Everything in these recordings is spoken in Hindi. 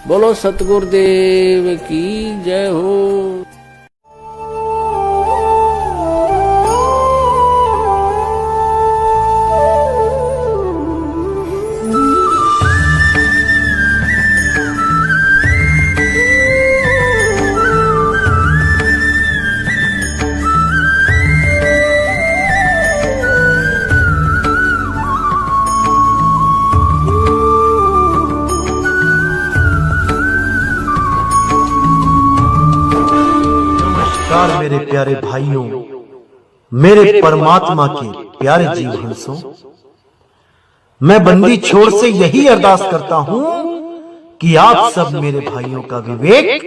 बोलो सतगुरुदेव की जय हो। नमस्कार मेरे प्यारे भाइयों, मेरे परमात्मा के प्यारे जीव हंसों, मैं बंदी छोड़ से यही अरदास करता हूं कि आप सब मेरे भाइयों का विवेक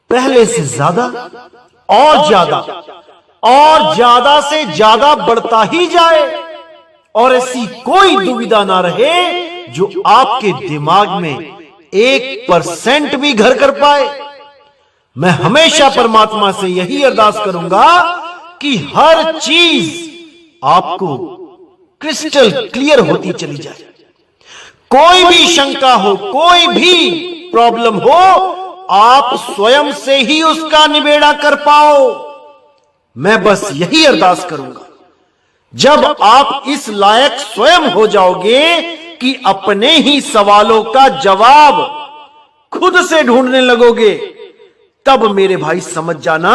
पहले से ज्यादा और ज्यादा से ज्यादा बढ़ता ही जाए और ऐसी कोई दुविधा ना रहे जो आपके दिमाग में 1% भी घर कर पाए। मैं हमेशा परमात्मा से यही अरदास करूंगा कि हर चीज आपको क्रिस्टल क्लियर होती चली जाए। कोई भी शंका हो, कोई भी प्रॉब्लम हो, आप स्वयं से ही उसका निबेड़ा कर पाओ। मैं बस यही अरदास करूंगा। जब आप इस लायक स्वयं हो जाओगे कि अपने ही सवालों का जवाब खुद से ढूंढने लगोगे, तब मेरे भाई समझ जाना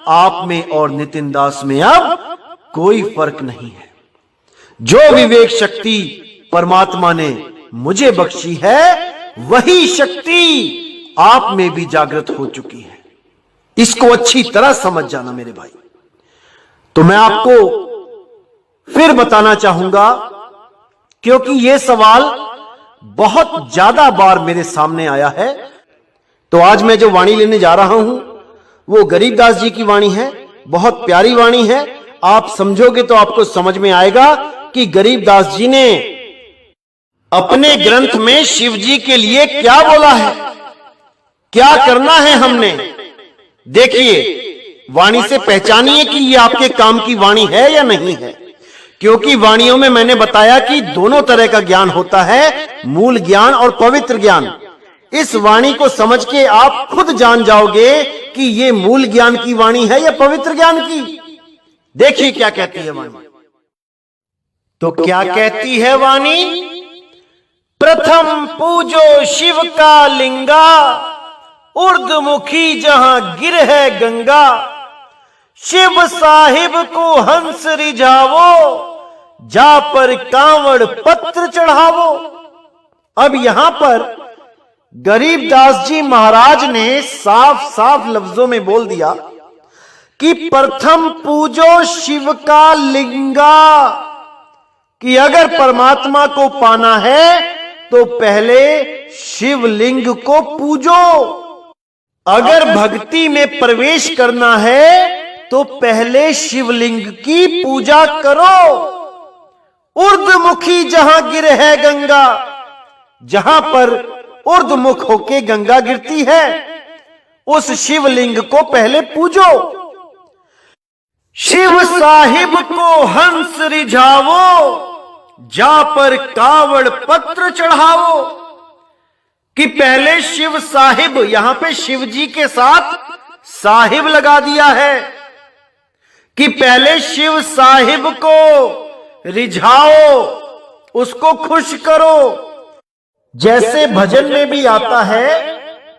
आप में और नितिन दास में अब कोई फर्क नहीं है। जो विवेक शक्ति परमात्मा ने मुझे बख्शी है, वही शक्ति आप में भी जागृत हो चुकी है। इसको अच्छी तरह समझ जाना मेरे भाई। तो मैं आपको फिर बताना चाहूंगा, क्योंकि यह सवाल बहुत ज्यादा बार मेरे सामने आया है। तो आज मैं जो वाणी लेने जा रहा हूं वो गरीबदास जी की वाणी है। बहुत प्यारी वाणी है। आप समझोगे तो आपको समझ में आएगा कि गरीबदास जी ने अपने ग्रंथ में शिव जी के लिए क्या बोला है, क्या करना है हमने। देखिए, वाणी से पहचानिए कि ये आपके काम की वाणी है या नहीं है। क्योंकि वाणियों में मैंने बताया कि दोनों तरह का ज्ञान होता है, मूल ज्ञान और पवित्र ज्ञान। इस वाणी को समझ के आप खुद जान जाओगे कि ये मूल ज्ञान की वाणी है या पवित्र ज्ञान की। देखिए क्या कहती है वाणी। तो क्या कहती है वाणी? प्रथम पूजो शिव का लिंगा, उर्दमुखी जहां गिर है गंगा। शिव साहिब को हंस रिझावो, जा पर कांवड़ पत्र चढ़ावो। अब यहां पर गरीबदास जी महाराज ने साफ साफ लफ्जों में बोल दिया कि प्रथम पूजो शिव का लिंगा, कि अगर परमात्मा को पाना है तो पहले शिवलिंग को पूजो। अगर भक्ति में प्रवेश करना है तो पहले शिवलिंग की पूजा करो। उर्दमुखी जहां गिर है गंगा, जहां पर उर्दमुख होके गंगा गिरती है, उस शिवलिंग को पहले पूजो। शिव साहिब को हंस रिझावो, जा पर कावड़ पत्र चढ़ावो। कि पहले शिव साहिब, यहां पे शिव जी के साथ साहिब लगा दिया है, कि पहले शिव साहिब को रिझाओ, उसको खुश करो। जैसे भजन में भी आता है,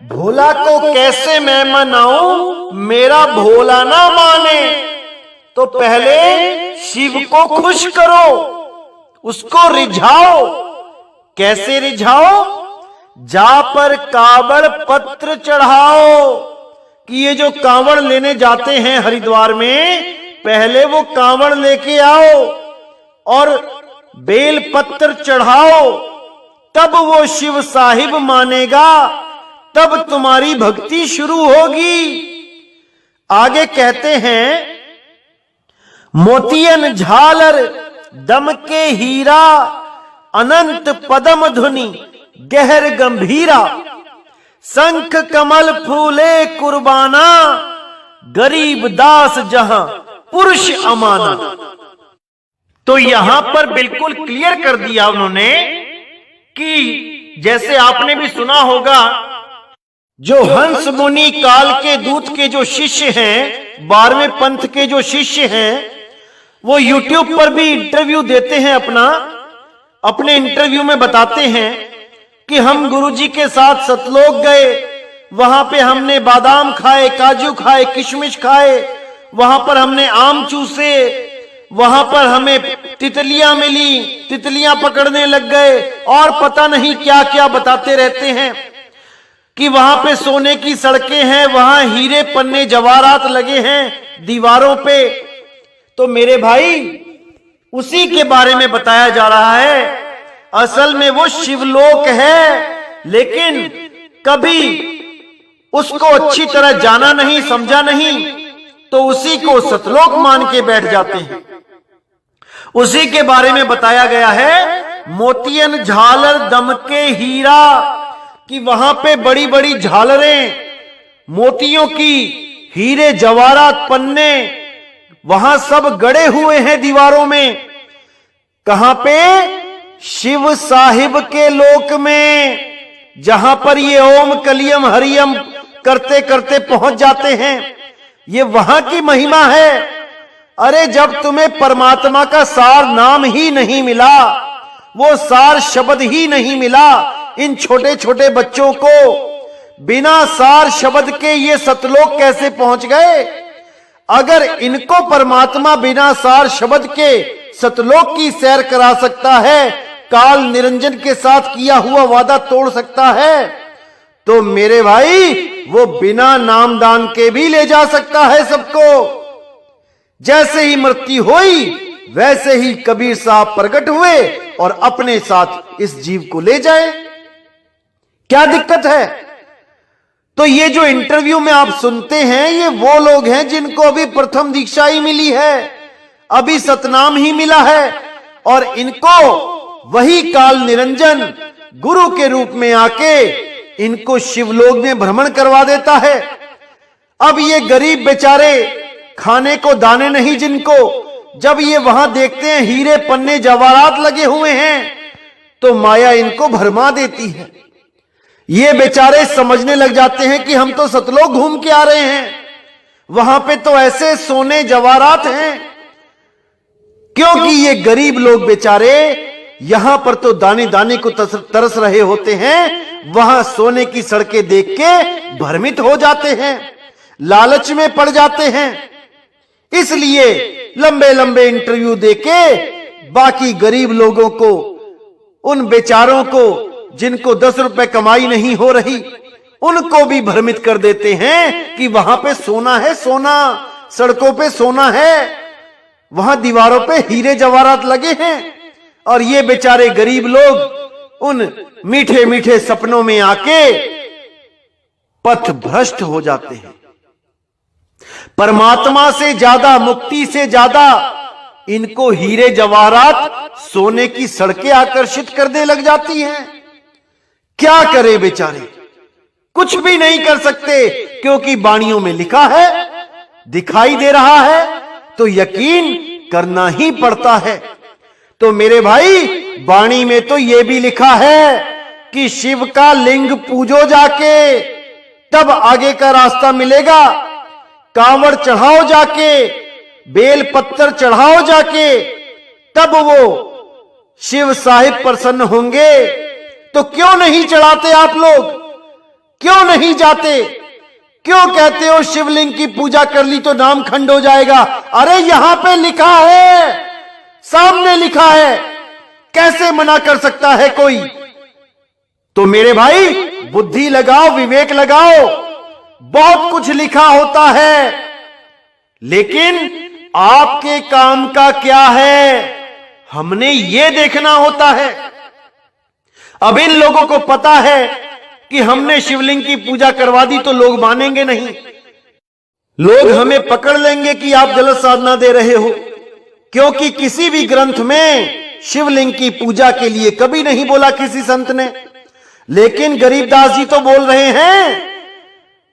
भोला को कैसे मैं मनाऊं, मेरा भोला ना माने। तो पहले शिव को खुश करो, उसको रिझाओ। कैसे रिझाओ? जा पर कावड़ पत्र चढ़ाओ। कि ये जो कांवड़ लेने जाते हैं हरिद्वार में, पहले वो कांवड़ लेके आओ और बेल पत्र चढ़ाओ, तब वो शिव साहिब मानेगा, तब तुम्हारी भक्ति शुरू होगी। आगे कहते हैं, मोतियन झालर दम के हीरा, अनंत पदम धुनि गहर गंभीरा। शंख कमल फूले कुर्बाना, गरीब दास जहां पुरुष अमाना। तो यहां पर बिल्कुल क्लियर कर दिया उन्होंने कि जैसे आपने भी सुना होगा जो हंस मुनि काल के दूत के जो शिष्य हैं, 12वें पंथ के जो शिष्य हैं, वो YouTube पर भी इंटरव्यू देते हैं। अपने इंटरव्यू में बताते हैं कि हम गुरुजी के साथ सतलोक गए, वहां पे हमने बादाम खाए, काजू खाए, किशमिश खाए, वहां पर हमने आम चूसे, वहां पर हमें तितलियां मिली, तितलियां पकड़ने लग गए और पता नहीं क्या क्या बताते रहते हैं कि वहां पे सोने की सड़कें हैं, वहां हीरे पन्ने जवाहरात लगे हैं दीवारों पे। तो मेरे भाई उसी के बारे में बताया जा रहा है। असल में वो शिवलोक है, लेकिन कभी उसको अच्छी तरह जाना नहीं, समझा नहीं, तो उसी को सतलोक मान के बैठ जाते हैं। उसी के बारे में बताया गया है, मोतियन झालर दमके हीरा, कि वहां पे बड़ी बड़ी झालरें, मोतियों की, हीरे जवाहरात पन्ने वहां सब गड़े हुए हैं दीवारों में। कहां पे? शिव साहिब के लोक में, जहां पर ये ओम कलियम हरियम करते करते पहुंच जाते हैं। ये वहां की महिमा है। अरे जब तुम्हें परमात्मा का सार नाम ही नहीं मिला, वो सार शब्द ही नहीं मिला, इन छोटे छोटे बच्चों को बिना सार शब्द के ये सतलोक कैसे पहुंच गए? अगर इनको परमात्मा बिना सार शब्द के सतलोक की सैर करा सकता है, काल निरंजन के साथ किया हुआ वादा तोड़ सकता है, तो मेरे भाई वो बिना नामदान के भी ले जा सकता है सबको। जैसे ही मृत्यु हुई वैसे ही कबीर साहब प्रकट हुए और अपने साथ इस जीव को ले जाए। क्या दिक्कत है? तो ये जो इंटरव्यू में आप सुनते हैं, ये वो लोग हैं जिनको अभी प्रथम दीक्षा ही मिली है, अभी सतनाम ही मिला है, और इनको वही काल निरंजन गुरु के रूप में आके इनको शिवलोक में भ्रमण करवा देता है। अब ये गरीब बेचारे, खाने को दाने नहीं जिनको, जब ये वहां देखते हैं हीरे पन्ने जवाहरात लगे हुए हैं, तो माया इनको भरमा देती है। ये बेचारे समझने लग जाते हैं कि हम तो सतलोक घूम के आ रहे हैं, वहां पे तो ऐसे सोने जवाहरात हैं। क्योंकि ये गरीब लोग बेचारे यहां पर तो दाने दाने को तरस रहे होते हैं, वहां सोने की सड़कें देख के भ्रमित हो जाते हैं, लालच में पड़ जाते हैं। इसलिए लंबे लंबे इंटरव्यू देके बाकी गरीब लोगों को, उन बेचारों को जिनको 10 रुपए कमाई नहीं हो रही, उनको भी भ्रमित कर देते हैं कि वहां पे सोना है, सोना, सड़कों पे सोना है, वहां दीवारों पे हीरे जवाहरात लगे हैं। और ये बेचारे गरीब लोग उन मीठे मीठे सपनों में आके पथ भ्रष्ट हो जाते हैं। परमात्मा से ज्यादा, मुक्ति से ज्यादा इनको हीरे जवाहरात, सोने की सड़कें आकर्षित करने लग जाती हैं। क्या करे बेचारे? कुछ भी नहीं कर सकते, क्योंकि वाणियों में लिखा है, दिखाई दे रहा है, तो यकीन करना ही पड़ता है। तो मेरे भाई, वाणी में तो यह भी लिखा है कि शिव का लिंग पूजो जाके, तब आगे का रास्ता मिलेगा। कांवड़ चढ़ाओ जाके, बेल पत्थर चढ़ाओ जाके, तब वो शिव साहिब प्रसन्न होंगे। तो क्यों नहीं चढ़ाते आप लोग? क्यों नहीं जाते? क्यों कहते हो शिवलिंग की पूजा कर ली तो नाम खंड हो जाएगा? अरे यहां पे लिखा है, सामने लिखा है, कैसे मना कर सकता है कोई? तो मेरे भाई, बुद्धि लगाओ, विवेक लगाओ। बहुत कुछ लिखा होता है, लेकिन आपके काम का क्या है, हमने ये देखना होता है। अब इन लोगों को पता है कि हमने शिवलिंग की पूजा करवा दी तो लोग मानेंगे नहीं, लोग हमें पकड़ लेंगे कि आप गलत साधना दे रहे हो, क्योंकि किसी भी ग्रंथ में शिवलिंग की पूजा के लिए कभी नहीं बोला किसी संत ने। लेकिन गरीबदास जी तो बोल रहे हैं,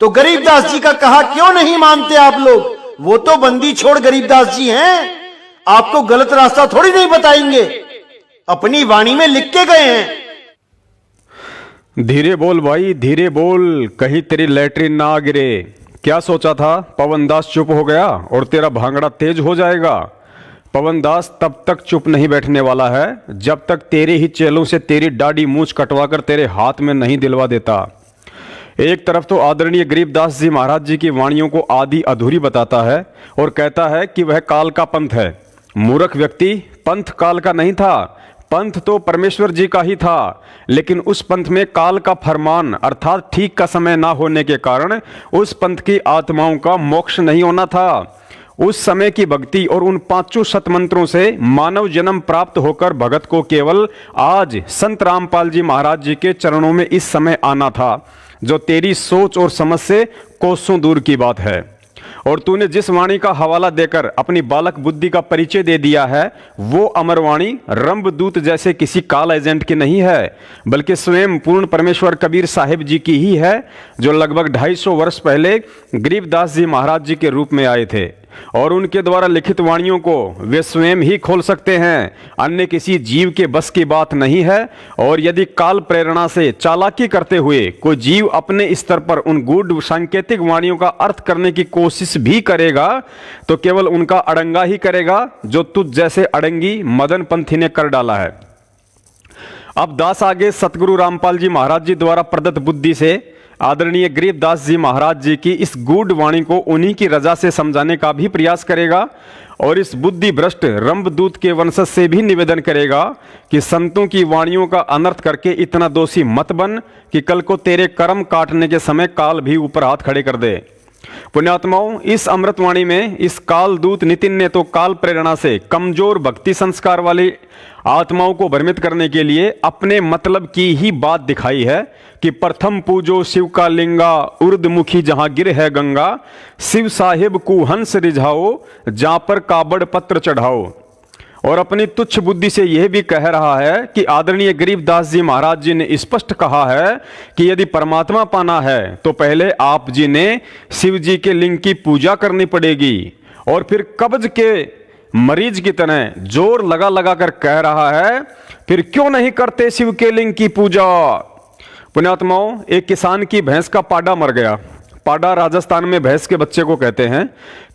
तो गरीबदास जी का कहा क्यों नहीं मानते आप लोग? वो तो बंदी छोड़ गरीबदास जी हैं, आपको गलत रास्ता थोड़ी नहीं बताएंगे, अपनी वाणी में लिख के गए हैं। धीरे बोल भाई, धीरे बोल, कहीं तेरी लैट्रिन ना आ गिरे। क्या सोचा था पवन दास चुप हो गया और तेरा भांगड़ा तेज हो जाएगा? पवन दास तब तक चुप नहीं बैठने वाला है जब तक तेरे ही चेलों से तेरी दाढ़ी मूंछ कटवाकर तेरे हाथ में नहीं दिलवा देता। एक तरफ तो आदरणीय गरीबदास जी महाराज जी की वाणियों को आधी अधूरी बताता है और कहता है कि वह काल का पंथ है। मूर्ख व्यक्ति, पंथ काल का नहीं था, पंथ तो परमेश्वर जी का ही था, लेकिन उस पंथ में काल का फरमान अर्थात ठीक का समय ना होने के कारण उस पंथ की आत्माओं का मोक्ष नहीं होना था। उस समय की भक्ति और उन पांचों सतमंत्रों से मानव जन्म प्राप्त होकर भगत को केवल आज संत रामपाल जी महाराज जी के चरणों में इस समय आना था, जो तेरी सोच और समझ से कोसों दूर की बात है। और तूने जिस वाणी का हवाला देकर अपनी बालक बुद्धि का परिचय दे दिया है, वो अमरवाणी रंभदूत जैसे किसी काल एजेंट की नहीं है, बल्कि स्वयं पूर्ण परमेश्वर कबीर साहिब जी की ही है, जो लगभग 250 वर्ष पहले गरीबदास जी महाराज जी के रूप में आए थे। और उनके द्वारा लिखित वाणियों को वे स्वयं ही खोल सकते हैं, अन्य किसी जीव के बस की बात नहीं है। और यदि काल प्रेरणा से चालाकी करते हुए कोई जीव अपने स्तर पर उन गूढ़ सांकेतिक वाणियों का अर्थ करने की कोशिश भी करेगा, तो केवल उनका अड़ंगा ही करेगा, जो तुझ जैसे अड़ंगी मदन पंथी ने कर डाला है। अब दास आगे सतगुरु रामपाल जी महाराज जी द्वारा प्रदत्त बुद्धि से आदरणीय गरीबदास जी महाराज जी की इस गूढ़ वाणी को उन्हीं की रजा से समझाने का भी प्रयास करेगा और इस बुद्धि भ्रष्ट रंभदूत के वंशज से भी निवेदन करेगा कि संतों की वाणियों का अनर्थ करके इतना दोषी मत बन कि कल को तेरे कर्म काटने के समय काल भी ऊपर हाथ खड़े कर दे। पुण्यात्माओं, इस अमृतवाणी में इस काल दूत नितिन ने तो काल प्रेरणा से कमजोर भक्ति संस्कार वाली आत्माओं को भ्रमित करने के लिए अपने मतलब की ही बात दिखाई है कि प्रथम पूजो शिव का लिंगा, उर्दमुखी जहां गिर है गंगा, शिव साहिब को हंस रिझाओ, जहां पर काबड़ पत्र चढ़ाओ। और अपनी तुच्छ बुद्धि से यह भी कह रहा है कि आदरणीय गरीबदास जी महाराज जी ने स्पष्ट कहा है कि यदि परमात्मा पाना है तो पहले आप जी ने शिव जी के लिंग की पूजा करनी पड़ेगी। और फिर कब्ज के मरीज की तरह जोर लगा लगा कर कह रहा है, फिर क्यों नहीं करते शिव के लिंग की पूजा। पुण्यात्माओं, एक किसान की भैंस का पाडा मर गया। पाडा राजस्थान में भैंस के बच्चे को कहते हैं।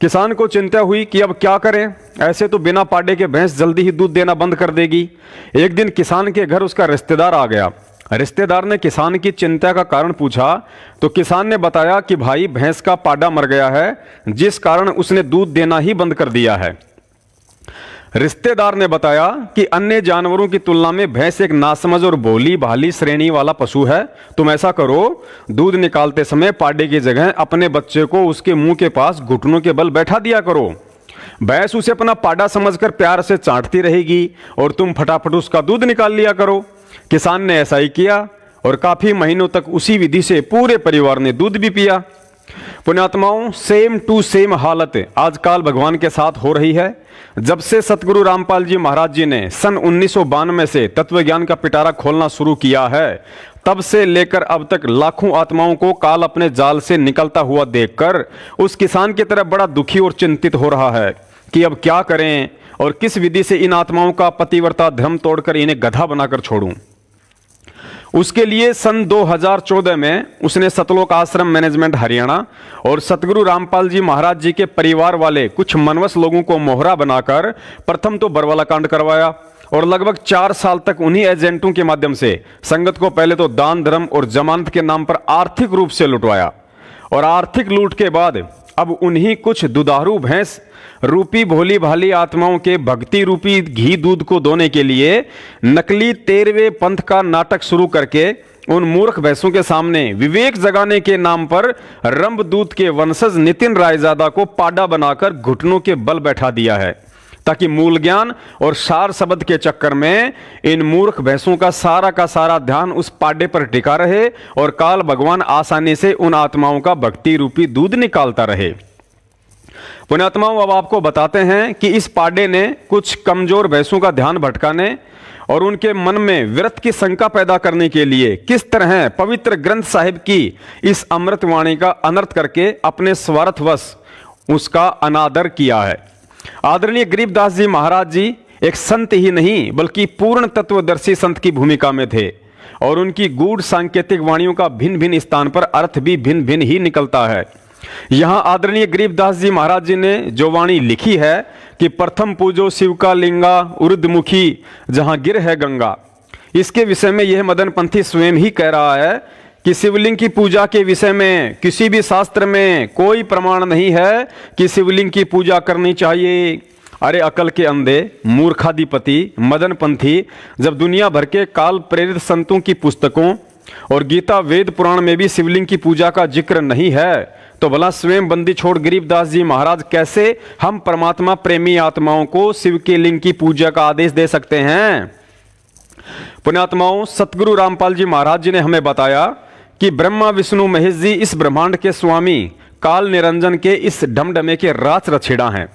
किसान को चिंता हुई कि अब क्या करें, ऐसे तो बिना पाडे के भैंस जल्दी ही दूध देना बंद कर देगी। एक दिन किसान के घर उसका रिश्तेदार आ गया। रिश्तेदार ने किसान की चिंता का कारण पूछा तो किसान ने बताया कि भाई, भैंस का पाडा मर गया है, जिस कारण उसने दूध देना ही बंद कर दिया है। रिश्तेदार ने बताया कि अन्य जानवरों की तुलना में भैंस एक नासमझ और भोली भाली श्रेणी वाला पशु है। तुम ऐसा करो, दूध निकालते समय पाडे की जगह अपने बच्चे को उसके मुंह के पास घुटनों के बल बैठा दिया करो। भैंस उसे अपना पाडा समझकर प्यार से चाटती रहेगी और तुम फटाफट उसका दूध निकाल लिया करो। किसान ने ऐसा ही किया और काफी महीनों तक उसी विधि से पूरे परिवार ने दूध भी पिया। पुण्यात्माओं, सेम टू सेम हालत आजकल भगवान के साथ हो रही है। जब से सतगुरु रामपाल जी महाराज जी ने सन 1992 से तत्वज्ञान का पिटारा खोलना शुरू किया है, तब से लेकर अब तक लाखों आत्माओं को काल अपने जाल से निकलता हुआ देखकर उस किसान की तरफ बड़ा दुखी और चिंतित हो रहा है कि अब क्या करें और किस विधि से इन आत्माओं का पतिव्रता धर्म तोड़कर इन्हें गधा बनाकर छोड़ूं। उसके लिए सन 2014 में उसने सतलोक आश्रम मैनेजमेंट हरियाणा और सतगुरु रामपाल जी महाराज जी के परिवार वाले कुछ मनवस लोगों को मोहरा बनाकर प्रथम तो बरवाला कांड करवाया और लगभग 4 साल तक उन्हीं एजेंटों के माध्यम से संगत को पहले तो दान धर्म और जमानत के नाम पर आर्थिक रूप से लुटवाया। और आर्थिक लूट के बाद अब उन्हीं कुछ दुधारू भैंस रूपी भोली भाली आत्माओं के भक्ति रूपी घी दूध को दोने के लिए नकली 13वें पंथ का नाटक शुरू करके उन मूर्ख भैंसों के सामने विवेक जगाने के नाम पर रंभदूत के वंशज नितिन रायजादा को पाडा बनाकर घुटनों के बल बैठा दिया है, ताकि मूल ज्ञान और सार शब्द के चक्कर में इन मूर्ख भैंसों का सारा ध्यान उस पाडे पर टिका रहे और काल भगवान आसानी से उन आत्माओं का भक्ति रूपी दूध निकालता रहे। पुण्यात्माओं, अब आपको बताते हैं कि इस पाडे ने कुछ कमजोर भैंसों का ध्यान भटकाने और उनके मन में विरत की शंका पैदा करने के लिए किस तरह पवित्र ग्रंथ साहिब की इस अमृतवाणी का अनर्थ करके अपने स्वार्थवश उसका अनादर किया है। आदरणीय गरीबदास जी महाराज जी एक संत ही नहीं बल्कि पूर्ण तत्वदर्शी संत की भूमिका में थे और उनकी गूढ़ सांकेतिक वाणियों का भिन्न भिन्न स्थान पर अर्थ भी भिन्न भिन्न ही निकलता है। यहाँ आदरणीय गरीबदास जी महाराज जी ने जो वाणी लिखी है कि प्रथम पूजो शिव का लिंगा उर्दमुखी जहाँ गिर है गंगा, इसके विषय में यह मदन पंथी स्वयं ही कह रहा है कि शिवलिंग की पूजा के विषय में किसी भी शास्त्र में कोई प्रमाण नहीं है कि शिवलिंग की पूजा करनी चाहिए। अरे अकल के अंधे मूर्खाधिपति मदन पंथी, जब दुनिया भर के काल प्रेरित संतों की पुस्तकों और गीता वेद पुराण में भी शिवलिंग की पूजा का जिक्र नहीं है, तो भला स्वयं बंदी छोड़ गरीबदास जी महाराज कैसे हम परमात्मा प्रेमी आत्माओं को शिव के लिंग की पूजा का आदेश दे सकते हैं। पुण्यात्माओं, सतगुरु रामपाल जी महाराज जी ने हमें बताया कि ब्रह्मा विष्णु महेश जी इस ब्रह्मांड के स्वामी काल निरंजन के इस ढमढमे के राज रछेड़ा हैं।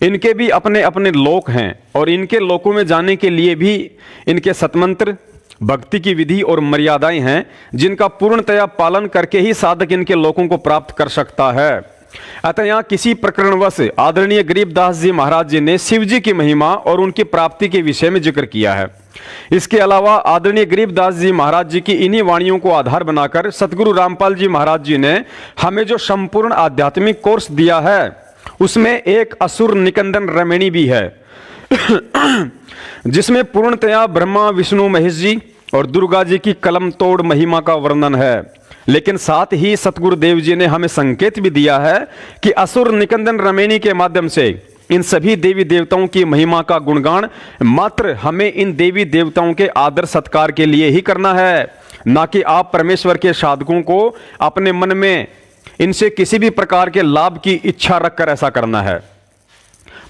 इनके भी अपने अपने लोक हैं और इनके लोकों में जाने के लिए भी इनके सतमंत्र भक्ति की विधि और मर्यादाएं हैं, जिनका पूर्णतया पालन करके ही साधक इनके लोकों को प्राप्त कर सकता है। अतः यहाँ किसी प्रकरणवश आदरणीय गरीबदास जी महाराज जी ने शिव जी की महिमा और उनकी प्राप्ति के विषय में जिक्र किया है। इसके अलावा आदरणीय गरीबदास जी महाराज जी की इन्हीं वाणियों को आधार बनाकर सतगुरु रामपाल जी महाराज जी ने हमें जो संपूर्ण आध्यात्मिक कोर्स दिया है, उसमें एक असुर निकंदन रमणी भी है जिसमें पूर्णतया ब्रह्मा विष्णु महेश जी और दुर्गा जी की कलम तोड़ महिमा का वर्णन है। लेकिन साथ ही सतगुरुदेव जी ने हमें संकेत भी दिया है कि असुर निकंदन रमणी के माध्यम से इन सभी देवी देवताओं की महिमा का गुणगान मात्र हमें इन देवी देवताओं के आदर सत्कार के लिए ही करना है, ना कि आप परमेश्वर के साधकों को अपने मन में इनसे किसी भी प्रकार के लाभ की इच्छा रखकर ऐसा करना है।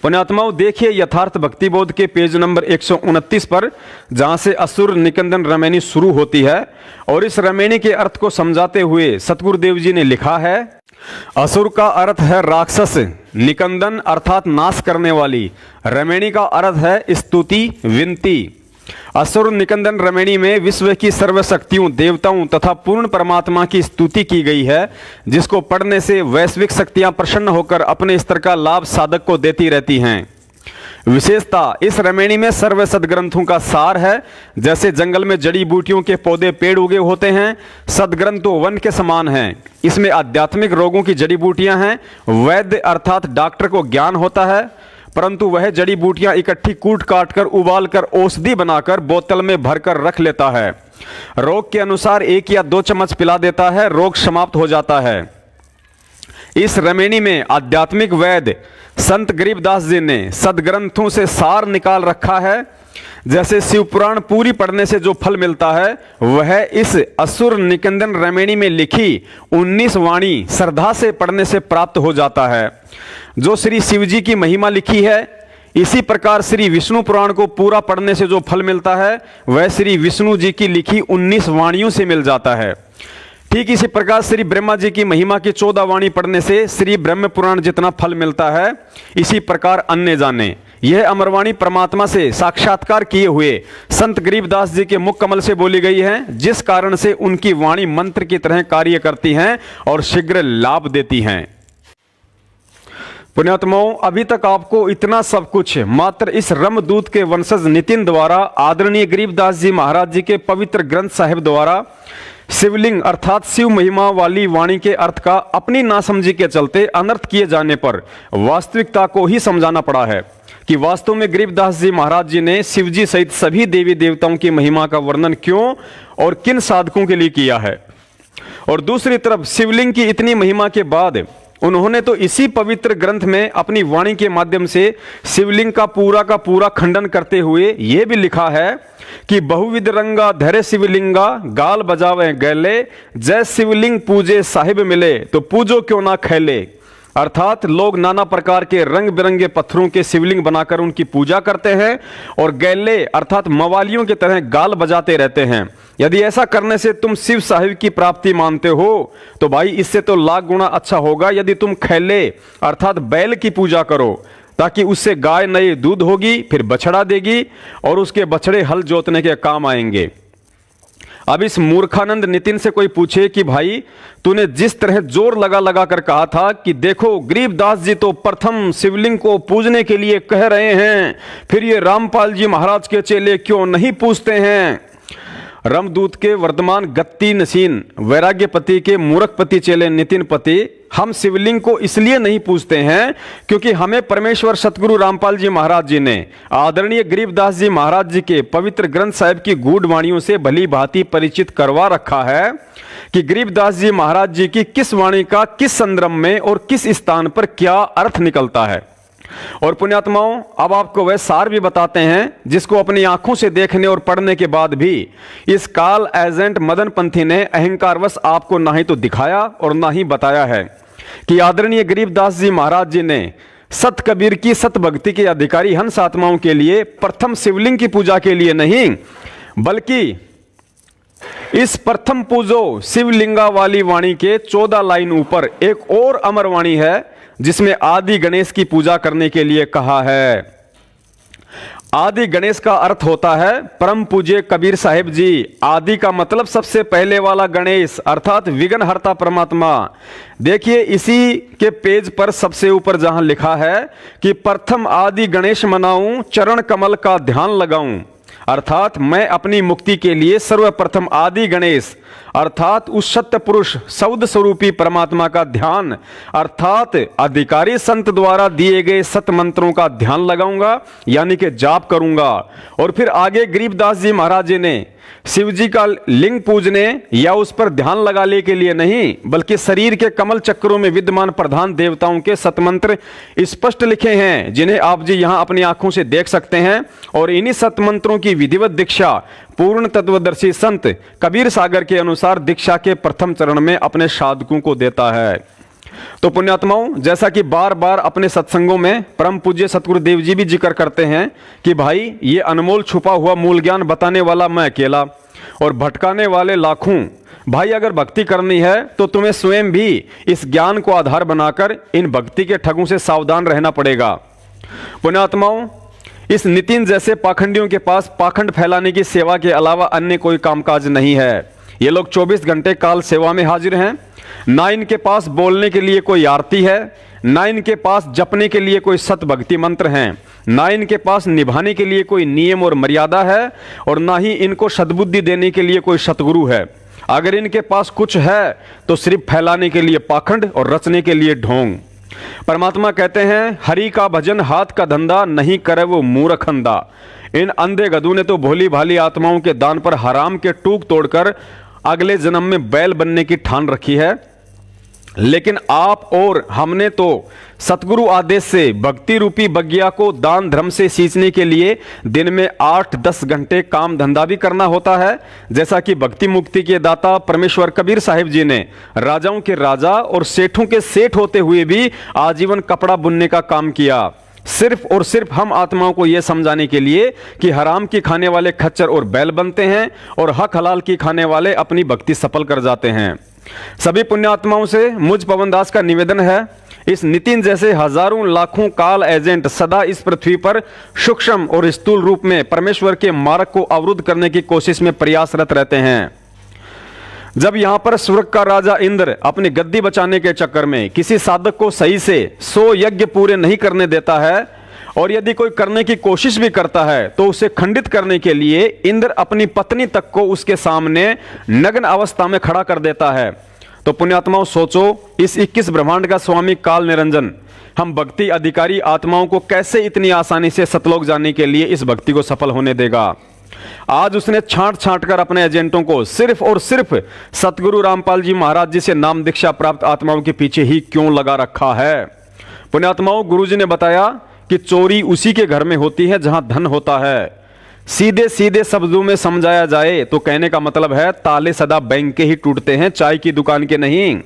पुण्यात्माओं, देखिए यथार्थ भक्ति बोध के पेज नंबर 129 पर, जहां से असुर निकंदन रमणी शुरू होती है और इस रमणी के अर्थ को समझाते हुए सतगुरुदेव जी ने लिखा है, असुर का अर्थ है राक्षस, निकंदन अर्थात नाश करने वाली, रमणी का अर्थ है स्तुति विनती। असुर निकंदन रमणी में विश्व की सर्वशक्तियों देवताओं तथा पूर्ण परमात्मा की स्तुति की गई है, जिसको पढ़ने से वैश्विक शक्तियां प्रसन्न होकर अपने स्तर का लाभ साधक को देती रहती हैं। विशेषता इस रमणी में सर्व सदग्रंथों का सार है। जैसे जंगल में जड़ी बूटियों के पौधे पेड़ उगे होते हैं, सदग्रंथ तो वन के समान हैं। इसमें आध्यात्मिक रोगों की जड़ी बूटियां हैं। वैद्य अर्थात डॉक्टर को ज्ञान होता है, परंतु वह जड़ी बूटियां इकट्ठी कूट काट कर उबाल कर औषधि बनाकर बोतल में भरकर रख लेता है। रोग के अनुसार 1 या 2 चम्मच पिला देता है, रोग समाप्त हो जाता है। इस रमणी में आध्यात्मिक वैद्य संत गरीबदास जी ने सदग्रंथों से सार निकाल रखा है। जैसे शिव पुराण पूरी पढ़ने से जो फल मिलता है, वह इस असुर निकंदन रमणी में लिखी 19 वाणी श्रद्धा से पढ़ने से प्राप्त हो जाता है। जो श्री शिव जी की महिमा लिखी है, इसी प्रकार श्री विष्णु पुराण को पूरा पढ़ने से जो फल मिलता है, वह श्री विष्णु जी की लिखी 19 वाणियों से मिल जाता है। ठीक इसी प्रकार श्री ब्रह्मा जी की महिमा की 14 वाणी पढ़ने से श्री ब्रह्म पुराण जितना फल मिलता है, इसी प्रकार अन्य जाने। यह अमरवाणी परमात्मा से साक्षात्कार किए हुए संत गरीबदास जी के मुख कमल से बोली गई है, जिस कारण से उनकी वाणी मंत्र की तरह कार्य करती हैं और शीघ्र लाभ देती हैं। पुण्यात्माओं, अभी तक आपको इतना सब कुछ मात्र इस रमदूत के वंशज नितिन द्वारा आदरणीय गरीबदास जी महाराज जी के पवित्र ग्रंथ साहिब द्वारा शिवलिंग अर्थात शिव महिमा वाली वाणी के अर्थ का अपनी नासमझी के चलते अनर्थ किए जाने पर वास्तविकता को ही समझाना पड़ा है कि वास्तव में गरीबदास जी महाराज जी ने शिव जी सहित सभी देवी देवताओं की महिमा का वर्णन क्यों और किन साधकों के लिए किया है। और दूसरी तरफ शिवलिंग की इतनी महिमा के बाद उन्होंने तो इसी पवित्र ग्रंथ में अपनी वाणी के माध्यम से शिवलिंग का पूरा खंडन करते हुए यह भी लिखा है कि बहुविध रंगा धरे शिवलिंगा गाल बजावे गैले, जय शिवलिंग पूजे साहिब मिले तो पूजो क्यों ना खैले। अर्थात लोग नाना प्रकार के रंग बिरंगे पत्थरों के शिवलिंग बनाकर उनकी पूजा करते हैं और गैले अर्थात मवालियों की तरह गाल बजाते रहते हैं। यदि ऐसा करने से तुम शिव साहिब की प्राप्ति मानते हो तो भाई इससे तो लाख गुना अच्छा होगा यदि तुम खैले अर्थात बैल की पूजा करो, ताकि उससे गाय नई दूध होगी, फिर बछड़ा देगी और उसके बछड़े हल जोतने के काम आएंगे। अब इस मूर्खानंद नितिन से कोई पूछे कि भाई तूने जिस तरह जोर लगा कर कहा था कि देखो गरीबदास जी तो प्रथम शिवलिंग को पूजने के लिए कह रहे हैं, फिर ये रामपाल जी महाराज के चेले क्यों नहीं पूजते हैं। रमदूत के वर्धमान गति नसीन वैराग्यपति के मूर्खपति चेले नितिन पति हम शिवलिंग को इसलिए नहीं पूजते हैं क्योंकि हमें परमेश्वर सतगुरु रामपाल जी महाराज जी ने आदरणीय गरीबदास जी महाराज जी के पवित्र ग्रंथ साहिब की गूढ़ वाणियों से भली भांति परिचित करवा रखा है कि गरीबदास जी महाराज जी की किस वाणी का किस संदर्भ में और किस स्थान पर क्या अर्थ निकलता है। और पुण्यात्माओं, अब आपको वह सार भी बताते हैं जिसको अपनी आंखों से देखने और पढ़ने के बाद भी इस काल एजेंट मदन पंथी ने अहंकारवश आपको ना ही तो दिखाया और ना ही बताया है कि आदरणीय गरीबदास जी महाराज जी ने सत कबीर की सत भक्ति के अधिकारी हंस आत्माओं के लिए प्रथम शिवलिंग की पूजा के लिए नहीं, बल्कि इस प्रथम पूजो शिवलिंगा वाली वाणी के 14 लाइन ऊपर एक और अमर वाणी है जिसमें आदि गणेश की पूजा करने के लिए कहा है। आदि गणेश का अर्थ होता है परम पूज्य कबीर साहिब जी। आदि का मतलब सबसे पहले वाला गणेश अर्थात विघ्नहर्ता परमात्मा। देखिए इसी के पेज पर सबसे ऊपर जहां लिखा है कि प्रथम आदि गणेश मनाऊं, चरण कमल का ध्यान लगाऊं, अर्थात मैं अपनी मुक्ति के लिए सर्वप्रथम आदि गणेश अर्थात उस सत्य पुरुष सौद स्वरूपी परमात्मा का ध्यान अर्थात अधिकारी संत द्वारा दिए गए सत मंत्रों का ध्यान लगाऊंगा, यानी कि जाप करूंगा। और फिर आगे गरीबदास जी महाराज जी ने शिव जी का लिंग पूजने या उस पर ध्यान लगाने के लिए नहीं, बल्कि शरीर के कमल चक्रों में विद्यमान प्रधान देवताओं के सतमंत्र स्पष्ट लिखे हैं, जिन्हें आप जी यहां अपनी आंखों से देख सकते हैं। और इन्हीं सतमंत्रों की विधिवत दीक्षा पूर्ण तत्वदर्शी संत कबीर सागर के अनुसार दीक्षा के प्रथम चरण में अपने साधकों को देता है। तो पुण्यात्माओं, जैसा कि बार बार अपने सत्संगों में परम पूज्य सतगुरु देव जी भी जिक्र करते हैं कि भाई ये अनमोल छुपा हुआ मूल ज्ञान बताने वाला मैं अकेला और भटकाने वाले लाखों। भाई अगर भक्ति करनी है तो तुम्हें स्वयं भी इस ज्ञान को आधार बनाकर इन भक्ति के ठगों से सावधान रहना पड़ेगा। पुण्यात्माओं, इस नितिन जैसे पाखंडियों के पास पाखंड फैलाने की सेवा के अलावा अन्य कोई कामकाज नहीं है। ये लोग 24 घंटे काल सेवा में हाजिर हैं। ना इनके पास बोलने के लिए कोई आरती है, ना इनके पास जपने के लिए कोई सत भक्ति मंत्र हैं, ना इनके पास निभाने के लिए कोई नियम और मर्यादा है, और ना ही इनको सद्बुद्धि देने के लिए कोई सतगुरु है। अगर इनके पास कुछ है तो सिर्फ फैलाने के लिए पाखंड और रचने के लिए ढोंग। परमात्मा कहते हैं हरि का भजन हाथ का धंधा, नहीं करे वो मूर्ख अंधा। इन अंधे गधों ने तो भोली भाली आत्माओं के दान पर हराम के टूक तोड़कर अगले जन्म में बैल बनने की ठान रखी है। लेकिन आप और हमने तो सतगुरु आदेश से भक्ति रूपी बगिया को दान धर्म से सींचने के लिए दिन में 8-10 घंटे काम धंधा भी करना होता है। जैसा कि भक्ति मुक्ति के दाता परमेश्वर कबीर साहिब जी ने राजाओं के राजा और सेठों के सेठ होते हुए भी आजीवन कपड़ा बुनने का काम किया, सिर्फ और सिर्फ हम आत्माओं को यह समझाने के लिए कि हराम की खाने वाले खच्चर और बैल बनते हैं और हक हलाल की खाने वाले अपनी भक्ति सफल कर जाते हैं। सभी पुण्यात्माओं से मुझ पवनदास का निवेदन है, इस नितिन जैसे हजारों लाखों काल एजेंट सदा इस पृथ्वी पर सूक्ष्म और स्थूल रूप में परमेश्वर के मार्ग को अवरुद्ध करने की कोशिश में प्रयासरत रहते हैं। जब यहां पर स्वर्ग का राजा इंद्र अपनी गद्दी बचाने के चक्कर में किसी साधक को सही से 100 यज्ञ पूरे नहीं करने देता है, और यदि कोई करने की कोशिश भी करता है तो उसे खंडित करने के लिए इंद्र अपनी पत्नी तक को उसके सामने नग्न अवस्था में खड़ा कर देता है। तो पुण्यात्माओं सोचो, इस 21 ब्रह्मांड का स्वामी काल निरंजन हम भक्ति अधिकारी आत्माओं को कैसे इतनी आसानी से सतलोक जाने के लिए इस भक्ति को सफल होने देगा। आज उसने छांट छांट कर अपने एजेंटों को सिर्फ और सिर्फ सतगुरु रामपाल जी महाराज जी से नाम दीक्षा प्राप्त आत्माओं के पीछे ही क्यों लगा रखा है। पुण्यात्माओं, गुरुजी ने बताया कि चोरी उसी के घर में होती है जहां धन होता है। सीधे सीधे शब्दों में समझाया जाए तो कहने का मतलब है ताले सदा बैंक के ही टूटते हैं, चाय की दुकान के नहीं।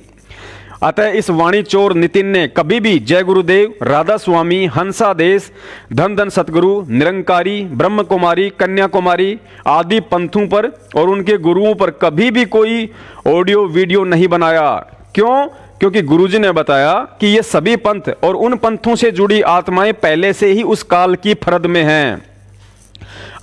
अतः इस वाणी चोर नितिन ने कभी भी जय गुरुदेव, राधा स्वामी, हंसादेश, धन धन सतगुरु, निरंकारी, ब्रह्म कुमारी, कन्याकुमारी आदि पंथों पर और उनके गुरुओं पर कभी भी कोई ऑडियो वीडियो नहीं बनाया। क्यों? क्योंकि गुरुजी ने बताया कि ये सभी पंथ और उन पंथों से जुड़ी आत्माएं पहले से ही उस काल की फरद में हैं।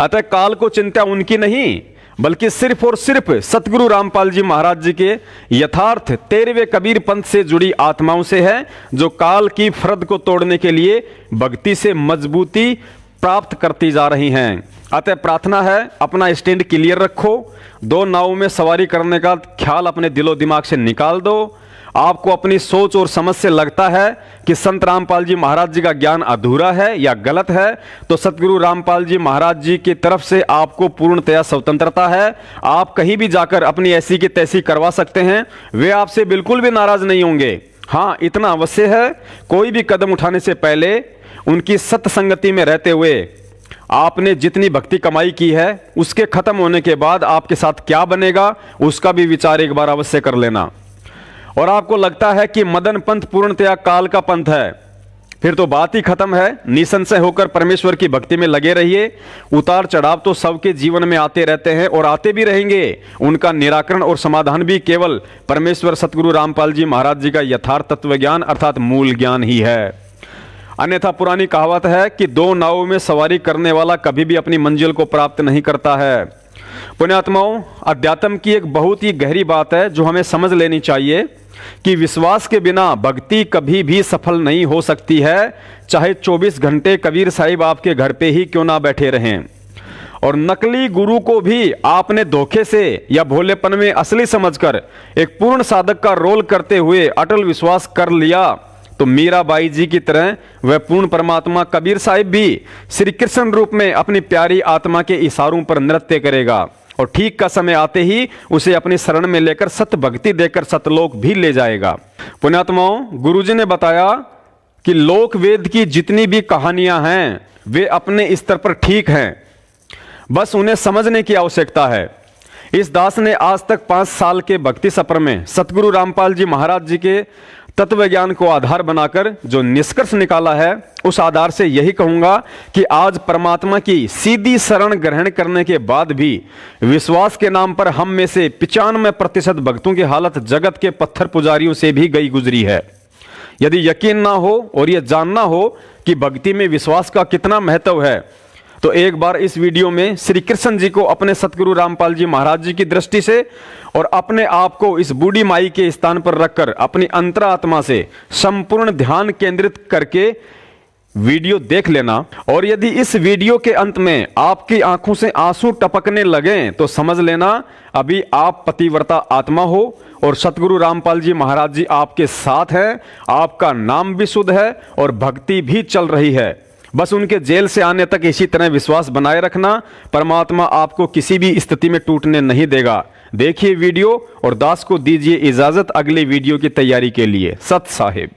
अतः काल को चिंता उनकी नहीं, बल्कि सिर्फ और सिर्फ सतगुरु रामपाल जी महाराज जी के यथार्थ 13वें कबीर पंथ से जुड़ी आत्माओं से है, जो काल की फरद को तोड़ने के लिए भक्ति से मजबूती प्राप्त करती जा रही हैं। अतः प्रार्थना है, अपना स्टैंड क्लियर रखो, दो नावों में सवारी करने का ख्याल अपने दिलो दिमाग से निकाल दो। आपको अपनी सोच और समझ से लगता है कि संत रामपाल जी महाराज जी का ज्ञान अधूरा है या गलत है, तो सतगुरु रामपाल जी महाराज जी की तरफ से आपको पूर्णतया स्वतंत्रता है। आप कहीं भी जाकर अपनी ऐसी की तैसी करवा सकते हैं, वे आपसे बिल्कुल भी नाराज नहीं होंगे। हाँ, इतना अवश्य है, कोई भी कदम उठाने से पहले उनकी सत्संगति में रहते हुए आपने जितनी भक्ति कमाई की है, उसके खत्म होने के बाद आपके साथ क्या बनेगा उसका भी विचार एक बार अवश्य कर लेना। और आपको लगता है कि मदन पंथ पूर्णतया काल का पंथ है, फिर तो बात ही खत्म है। निसंशय होकर परमेश्वर की भक्ति में लगे रहिए। उतार चढ़ाव तो सबके जीवन में आते रहते हैं और आते भी रहेंगे। उनका निराकरण और समाधान भी केवल परमेश्वर सतगुरु रामपाल जी महाराज जी का यथार्थ तत्व ज्ञान अर्थात मूल ज्ञान ही है। अन्यथा पुरानी कहावत है कि दो नावों में सवारी करने वाला कभी भी अपनी मंजिल को प्राप्त नहीं करता है। पुण्यात्माओं, अध्यात्म की एक बहुत ही गहरी बात है जो हमें समझ लेनी चाहिए कि विश्वास के बिना भक्ति कभी भी सफल नहीं हो सकती है, चाहे 24 घंटे कबीर साहिब आपके घर पे ही क्यों ना बैठे रहें। और नकली गुरु को भी आपने धोखे से या भोलेपन में असली समझकर एक पूर्ण साधक का रोल करते हुए अटल विश्वास कर लिया, तो मीराबाई जी की तरह वह पूर्ण परमात्मा कबीर साहिब भी श्री कृष्ण रूप में अपनी प्यारी आत्मा के इशारों पर नृत्य करेगा और ठीक का समय आते ही उसे अपनी शरण में लेकर सत भक्ति देकर सतलोक भी ले जाएगा। पुण्यात्माओं, गुरुजी ने बताया कि लोक वेद की जितनी भी कहानियां हैं वे अपने स्तर पर ठीक हैं, बस उन्हें समझने की आवश्यकता है। इस दास ने आज तक 5 साल के भक्ति सफर में सतगुरु रामपाल जी महाराज जी के तत्व ज्ञान को आधार बनाकर जो निष्कर्ष निकाला है, उस आधार से यही कहूंगा कि आज परमात्मा की सीधी शरण ग्रहण करने के बाद भी विश्वास के नाम पर हम में से 95% भक्तों की हालत जगत के पत्थर पुजारियों से भी गई गुजरी है। यदि यकीन ना हो और यह जानना हो कि भक्ति में विश्वास का कितना महत्व है, तो एक बार इस वीडियो में श्री कृष्ण जी को अपने सतगुरु रामपाल जी महाराज जी की दृष्टि से और अपने आप को इस बूढ़ी माई के स्थान पर रखकर अपनी अंतरात्मा से संपूर्ण ध्यान केंद्रित करके वीडियो देख लेना। और यदि इस वीडियो के अंत में आपकी आंखों से आंसू टपकने लगे तो समझ लेना अभी आप पतिव्रता आत्मा हो और सतगुरु रामपाल जी महाराज जी आपके साथ हैं, आपका नाम भी शुद्ध है और भक्ति भी चल रही है। बस उनके जेल से आने तक इसी तरह विश्वास बनाए रखना, परमात्मा आपको किसी भी स्थिति में टूटने नहीं देगा। देखिए वीडियो और दास को दीजिए इजाजत अगले वीडियो की तैयारी के लिए। सत साहिब।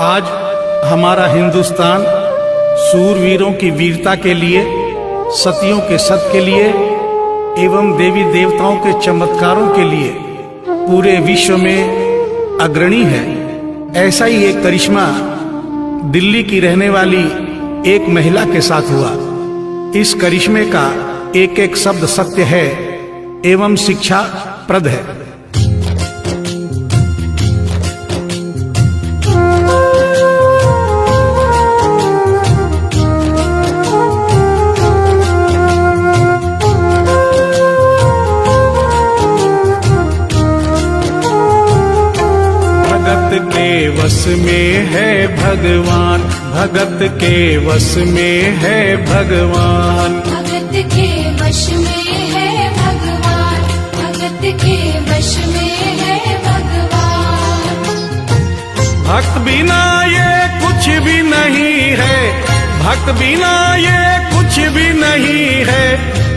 आज हमारा हिंदुस्तान सूरवीरों की वीरता के लिए, सतियों के सत के लिए एवं देवी देवताओं के चमत्कारों के लिए पूरे विश्व में अग्रणी है। ऐसा ही एक करिश्मा दिल्ली की रहने वाली एक महिला के साथ हुआ। इस करिश्मे का एक एक शब्द सत्य है एवं शिक्षा प्रद है। वश में है भगवान, भगत के वश में है भगवान, भगत के वश में है भगवान, भगत के वश में है भगवान। भक्त बिना ये कुछ भी नहीं है, भक्त बिना ये कुछ भी नहीं है,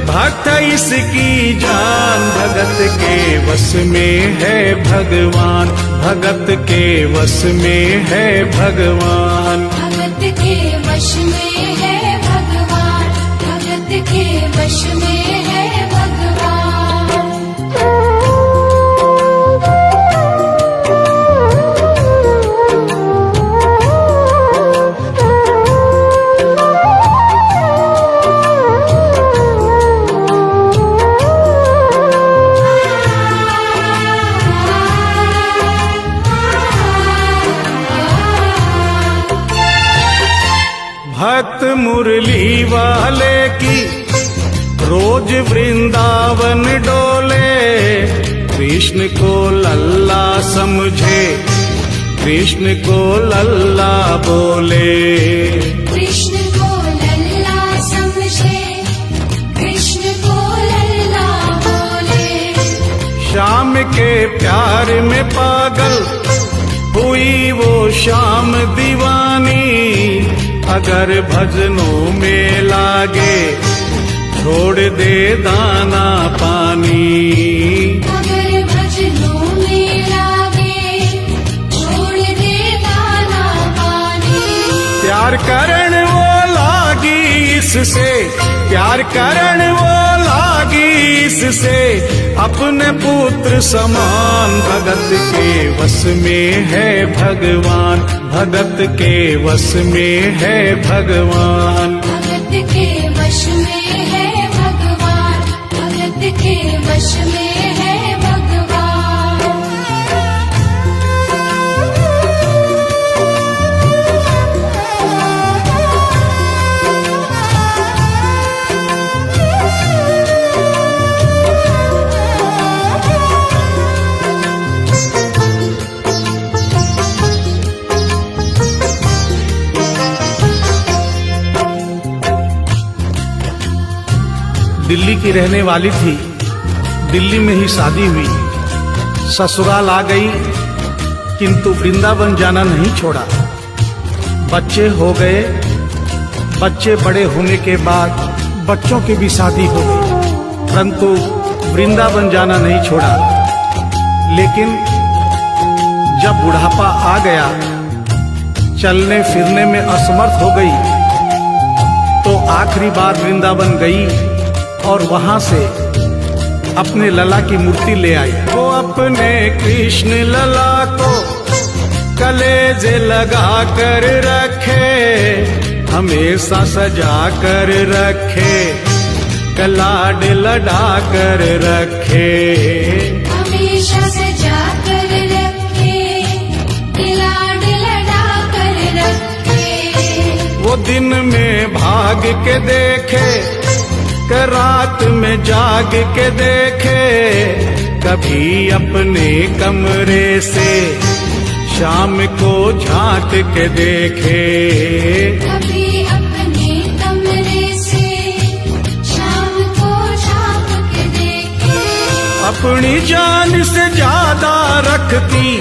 भक्त इसकी जान। भगत के वश में है भगवान, भगत के वश में है भगवान, भगत के वश में है भगवान, भगत के वश में है भगवान। मुरली वाले की रोज वृंदावन डोले। कृष्ण को लल्ला समझे, कृष्ण को लल्ला बोले। कृष्ण को लल्ला समझे, कृष्ण को लल्ला बोले। श्याम के प्यार में पागल हुई वो श्याम दीवानी। अगर भजनों में लागे छोड़ दे दाना पानी। अगर भजनों में लागे छोड़ दे दाना पानी। प्यार करण वो लागी इससे, प्यार करण वो लागी इससे। अपने पुत्र समान भगत के वश में है भगवान, भगत के वश में है भगवान। भगत के वश में है भगवान, भगत के वश में है भगवान। दिल्ली की रहने वाली थी, दिल्ली में ही शादी हुई। ससुराल आ गई किंतु वृंदावन जाना नहीं छोड़ा। बच्चे हो गए, बच्चे बड़े होने के बाद बच्चों की भी शादी हो गई, परंतु वृंदावन जाना नहीं छोड़ा। लेकिन जब बुढ़ापा आ गया, चलने फिरने में असमर्थ हो गई, तो आखिरी बार वृंदावन गई और वहां से अपने लला की मूर्ति ले आई। वो अपने कृष्ण लला को कलेजे लगा कर रखे, हमेशा सजा कर रखे, कलाड लड़ा कर रखे। हमेशा सजा कर रखे, लाड लड़ा कर रखे। वो दिन में भाग के देखे, कि रात में जाग के देखे। कभी अपने कमरे से शाम को झांक के देखे। कभी अपने कमरे से शाम को झांक के देखे। अपनी जान से ज्यादा रखती,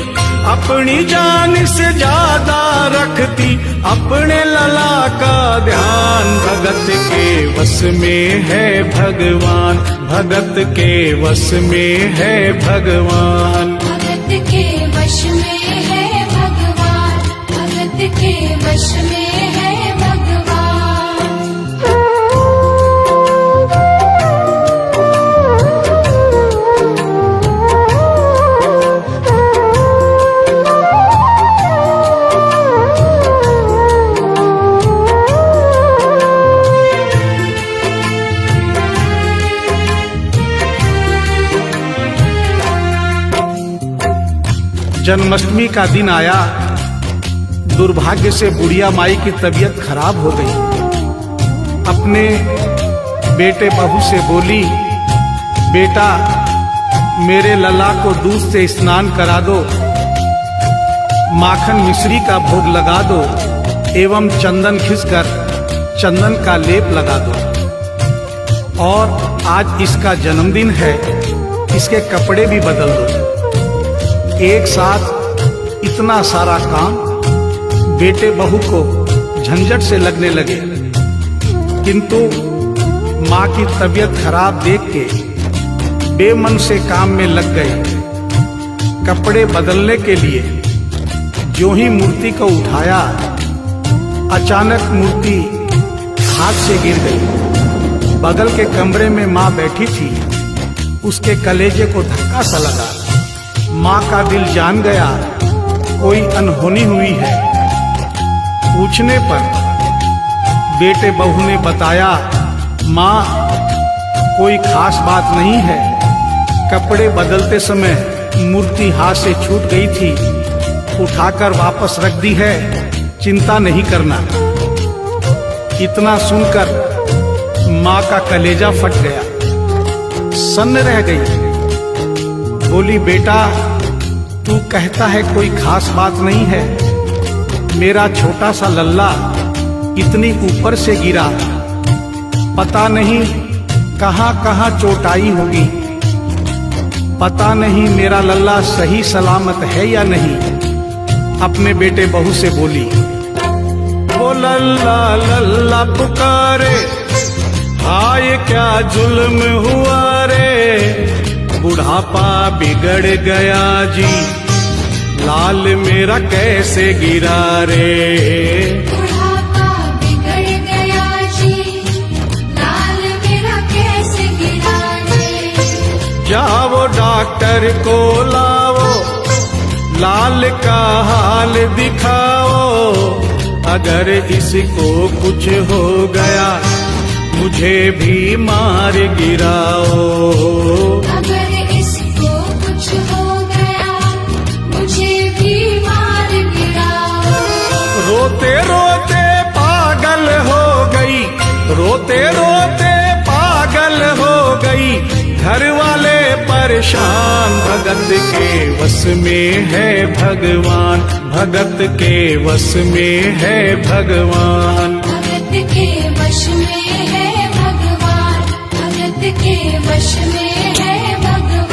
अपनी जान से ज्यादा रखती अपने लला का ध्यान। भगत के वश में है भगवान, भगत के वश में है भगवान। भगत के वश में है भगवान, भगत के वश में है भगवान। जन्माष्टमी का दिन आया, दुर्भाग्य से बुढ़िया माई की तबीयत खराब हो गई। अपने बेटे बहू से बोली, बेटा मेरे लला को दूध से स्नान करा दो, माखन मिश्री का भोग लगा दो एवं चंदन खिसकर चंदन का लेप लगा दो। और आज इसका जन्मदिन है, इसके कपड़े भी बदल दो। एक साथ इतना सारा काम बेटे बहू को झंझट से लगने लगे, किंतु माँ की तबीयत खराब देख के बेमन से काम में लग गए। कपड़े बदलने के लिए जो ही मूर्ति को उठाया, अचानक मूर्ति हाथ से गिर गई। बगल के कमरे में माँ बैठी थी, उसके कलेजे को धक्का सा लगा। माँ का दिल जान गया कोई अनहोनी हुई है। पूछने पर बेटे बहू ने बताया, माँ कोई खास बात नहीं है, कपड़े बदलते समय मूर्ति हाथ से छूट गई थी, उठाकर वापस रख दी है, चिंता नहीं करना। इतना सुनकर माँ का कलेजा फट गया, सन्न रह गई। बोली, बेटा तू कहता है कोई खास बात नहीं है, मेरा छोटा सा लल्ला इतनी ऊपर से गिरा, पता नहीं कहाँ कहाँ चोट आई होगी, पता नहीं मेरा लल्ला सही सलामत है या नहीं। अपने बेटे बहू से बोली, वो लल्ला लल्ला पुकारे, हाय क्या जुल्म हुआ रे, बुढ़ापा बिगड़ गया जी, लाल मेरा कैसे गिरा रे। बुढ़ापा बिगड़ गया जी, लाल मेरा कैसे गिरा रे। जाओ डॉक्टर को लाओ, लाल का हाल दिखाओ, अगर इसको कुछ हो गया मुझे भी मार गिराओ। अगर इसको कुछ हो गया मुझे भी मार गिराओ। रोते रोते पागल हो गई, रोते रोते पागल हो गई, घर वाले परेशान, भगत के वश में है भगवान, भगत के वश में है भगवान। भगत के वश में है भगवान, भगत के वश में है भगवान।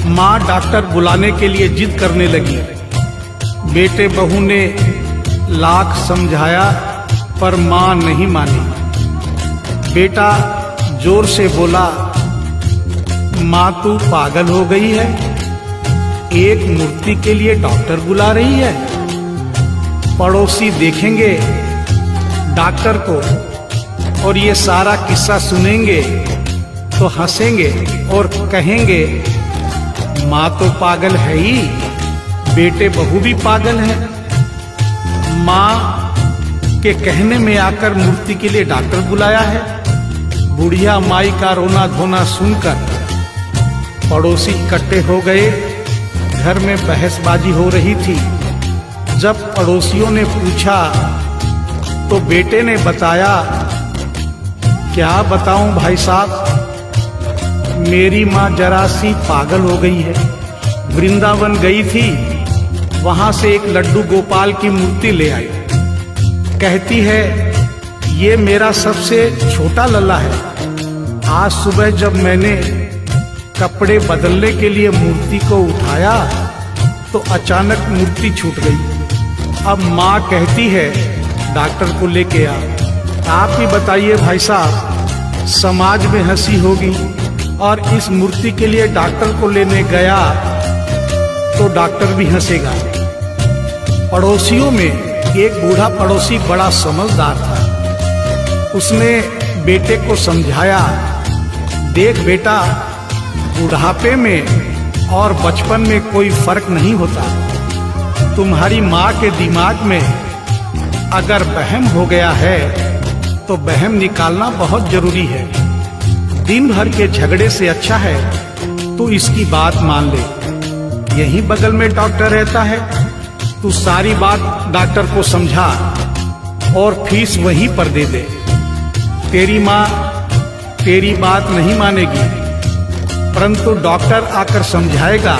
माँ डॉक्टर बुलाने के लिए जिद करने लगी। बेटे बहू ने लाख समझाया पर माँ नहीं मानी। बेटा जोर से बोला, माँ तू पागल हो गई है, एक मूर्ति के लिए डॉक्टर बुला रही है। पड़ोसी देखेंगे डॉक्टर को और ये सारा किस्सा सुनेंगे तो हंसेंगे और कहेंगे माँ तो पागल है ही, बेटे बहू भी पागल है। माँ के कहने में आकर मूर्ति के लिए डॉक्टर बुलाया है। बुढ़िया माई का रोना धोना सुनकर पड़ोसी इकट्ठे हो गए। घर में बहसबाजी हो रही थी। जब पड़ोसियों ने पूछा तो बेटे ने बताया, क्या बताऊं भाई साहब, मेरी माँ जरा सी पागल हो गई है। वृंदावन गई थी, वहां से एक लड्डू गोपाल की मूर्ति ले आई। कहती है ये मेरा सबसे छोटा लल्ला है। आज सुबह जब मैंने कपड़े बदलने के लिए मूर्ति को उठाया तो अचानक मूर्ति छूट गई। अब माँ कहती है डॉक्टर को लेके आ। आप ही बताइए भाई साहब, समाज में हंसी होगी और इस मूर्ति के लिए डॉक्टर को लेने गया तो डॉक्टर भी हंसेगा। पड़ोसियों में एक बूढ़ा पड़ोसी बड़ा समझदार था। उसने बेटे को समझाया, देख बेटा, बुढ़ापे में और बचपन में कोई फर्क नहीं होता। तुम्हारी माँ के दिमाग में अगर वहम हो गया है तो वहम निकालना बहुत जरूरी है। दिन भर के झगड़े से अच्छा है तू इसकी बात मान ले। यहीं बगल में डॉक्टर रहता है, तू सारी बात डॉक्टर को समझा और फीस वहीं पर दे दे। तेरी माँ तेरी बात नहीं मानेगी, परंतु डॉक्टर आकर समझाएगा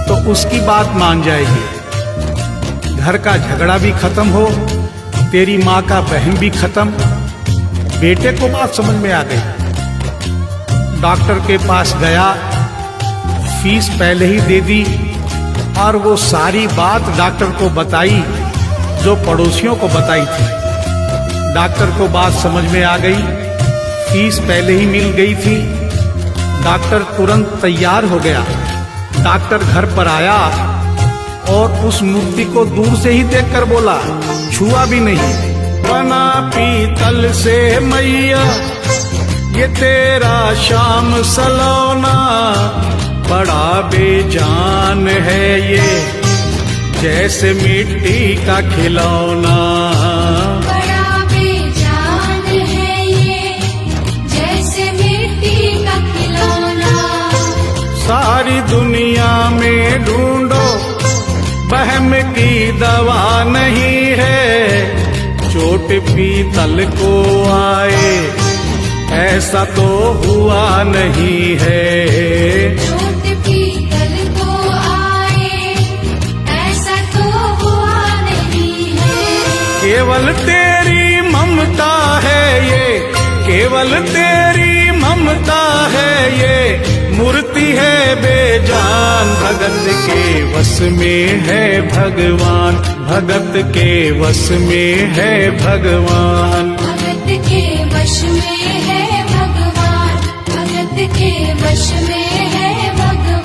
तो उसकी बात मान जाएगी। घर का झगड़ा भी खत्म हो, तेरी माँ का वहम भी खत्म। बेटे को बात समझ में आ गई। डॉक्टर के पास गया, फीस पहले ही दे दी और वो सारी बात डॉक्टर को बताई जो पड़ोसियों को बताई थी। डॉक्टर को बात समझ में आ गई, फीस पहले ही मिल गई थी। डॉक्टर तुरंत तैयार हो गया। डॉक्टर घर पर आया और उस मूर्ति को दूर से ही देखकर बोला, छुआ भी नहीं। बना पीतल से मैया ये तेरा शाम सलौना, बड़ा बेजान है ये, जैसे मिट्टी का खिलौना। बड़ा बेजान है ये, जैसे मिट्टी का खिलौना। सारी दुनिया में ढूंढो, वहम की दवा नहीं है। चोट पीतल को आए, ऐसा तो हुआ नहीं है। चोट पीतल को आए, ऐसा तो हुआ नहीं है। केवल तेरी ममता है ये, केवल तेरी ममता है ये, मूर्ति है बेजान। भगत के वश में है भगवान, भगत के वश में है भगवान। भगत के वश में है भगवान, भगत के वश में है भगवान।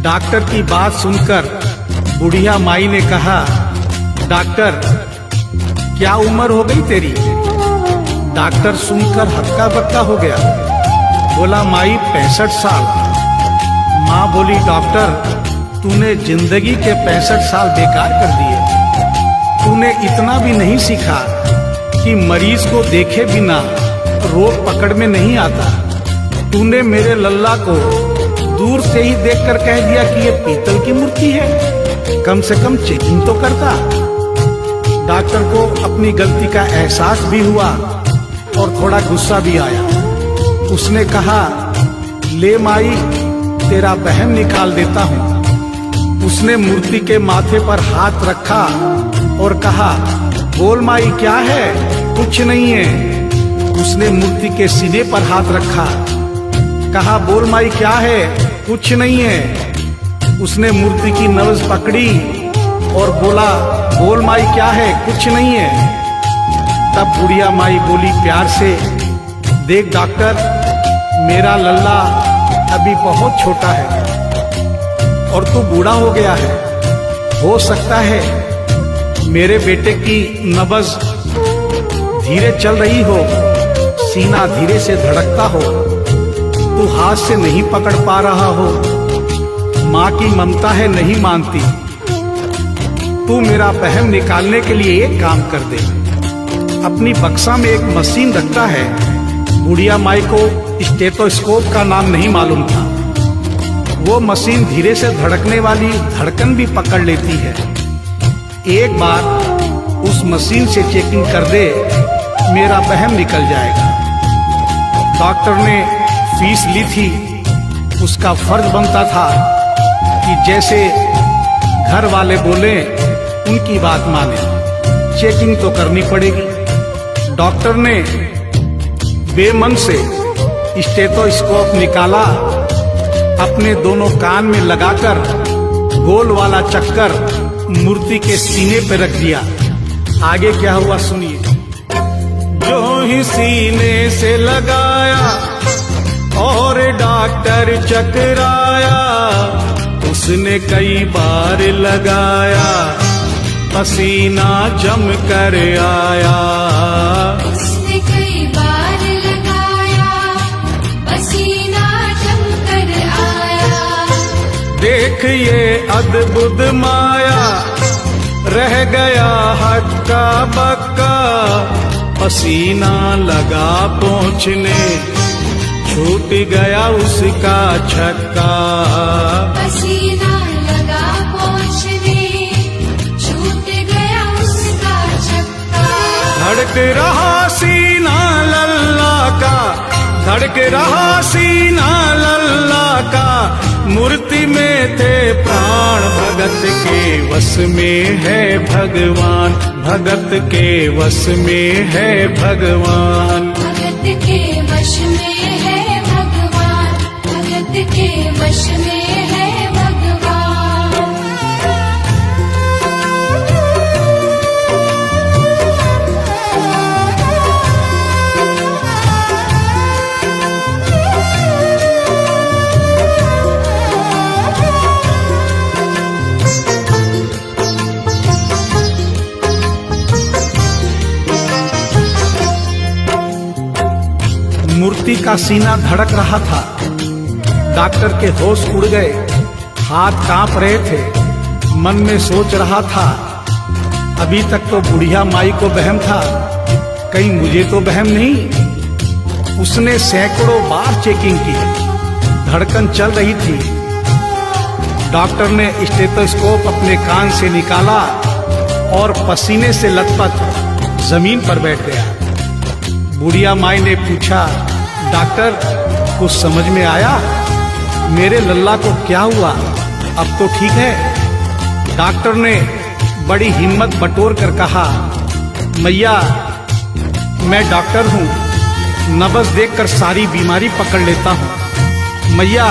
डॉक्टर की बात सुनकर बुढ़िया माई ने कहा, डॉक्टर क्या उम्र हो गई तेरी? डॉक्टर सुनकर हक्का बक्का हो गया, बोला माई 65 साल। माँ बोली डॉक्टर तूने जिंदगी के 65 साल बेकार कर दिए। तूने इतना भी नहीं सीखा कि मरीज को देखे बिना रोग पकड़ में नहीं आता। तूने मेरे लल्ला को दूर से ही देखकर कह दिया कि ये पीतल की मूर्ति है, कम से कम चेकिंग तो करता। डॉक्टर को अपनी गलती का एहसास भी हुआ और थोड़ा गुस्सा भी आया। उसने कहा ले माई तेरा बहम निकाल देता हूँ। उसने मूर्ति के माथे पर हाथ रखा और कहा बोल माई क्या है? कुछ नहीं है। उसने मूर्ति के सीने पर हाथ रखा, कहा बोल माई क्या है? कुछ नहीं है। उसने मूर्ति की नब्ज पकड़ी और बोला बोल माई क्या है? कुछ नहीं है। तब बुढ़िया माई बोली प्यार से, देख डॉक्टर मेरा लल्ला अभी बहुत छोटा है और तू बूढ़ा हो गया है। हो सकता है मेरे बेटे की नब्ज धीरे चल रही हो, सीना धीरे से धड़कता हो, तू हाथ से नहीं पकड़ पा रहा हो। माँ की ममता है नहीं मानती। तू मेरा बहम निकालने के लिए एक काम कर दे। अपनी बक्सा में एक मशीन रखता है। बुढ़िया माई को स्टेथोस्कोप का नाम नहीं मालूम था। वो मशीन धीरे से धड़कने वाली धड़कन भी पकड़ लेती है। एक बार उस मशीन से चेकिंग कर दे, मेरा बहम निकल जाएगा। डॉक्टर ने फीस ली थी, उसका फर्ज बनता था कि जैसे घर वाले बोले उनकी बात माने। चेकिंग तो करनी पड़ेगी। डॉक्टर ने बेमन से स्टेथोस्कोप निकाला, अपने दोनों कान में लगाकर गोल वाला चक्कर मूर्ति के सीने पे रख दिया। आगे क्या हुआ सुनिए। जो ही सीने से लगाया और डॉक्टर चकराया, उसने कई बार लगाया, पसीना जम कर आया। उसने कई बार लगाया, पसीना जम कर आया। देख ये अद्भुत माया, रह गया हक्का बक्का, पसीना लगा पहुँचने, छूट गया उसका छक्का। पसीना लगा पहुँचने, छूट गया उसका छक्का। धड़क रहा सीना लल्ला का, धड़क रहा सीना लल्ला का, मूर्ति में थे प्राण। भगत के वश में है भगवान, भगत के वश में है भगवान। भगत के वश में है भगवान, भगत के वश में है भगवान। मूर्ति का सीना धड़क रहा था। डॉक्टर के होश उड़ गए, हाथ कांप रहे थे। मन में सोच रहा था, अभी तक तो बुढ़िया माई को वहम था, कहीं मुझे तो वहम नहीं। उसने सैकड़ों बार चेकिंग की, धड़कन चल रही थी। डॉक्टर ने स्टेथोस्कोप अपने कान से निकाला और पसीने से लथपथ जमीन पर बैठ गया। बुढ़िया माई ने पूछा, डॉक्टर कुछ समझ में आया? मेरे लल्ला को क्या हुआ? अब तो ठीक है। डॉक्टर ने बड़ी हिम्मत बटोर कर कहा, मैया मैं डॉक्टर हूँ, नब्ज देखकर सारी बीमारी पकड़ लेता हूँ। मैया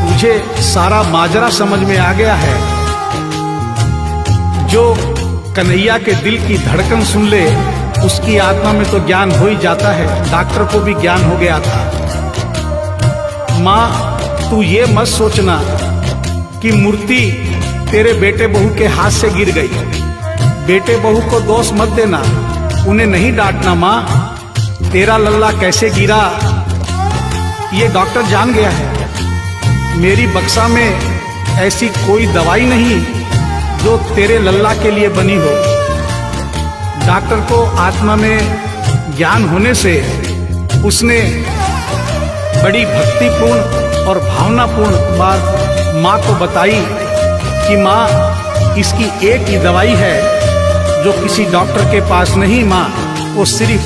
मुझे सारा माजरा समझ में आ गया है। जो कन्हैया के दिल की धड़कन सुन ले, उसकी आत्मा में तो ज्ञान हो ही जाता है। डॉक्टर को भी ज्ञान हो गया था। माँ तू ये मत सोचना कि मूर्ति तेरे बेटे बहू के हाथ से गिर गई। बेटे बहू को दोष मत देना, उन्हें नहीं डांटना। माँ तेरा लल्ला कैसे गिरा ये डॉक्टर जान गया है। मेरी बक्सा में ऐसी कोई दवाई नहीं जो तेरे लल्ला के लिए बनी हो। डॉक्टर को आत्मा में ज्ञान होने से उसने बड़ी भक्तिपूर्ण और भावनापूर्ण बात माँ को बताई कि माँ इसकी एक ही दवाई है जो किसी डॉक्टर के पास नहीं, माँ वो सिर्फ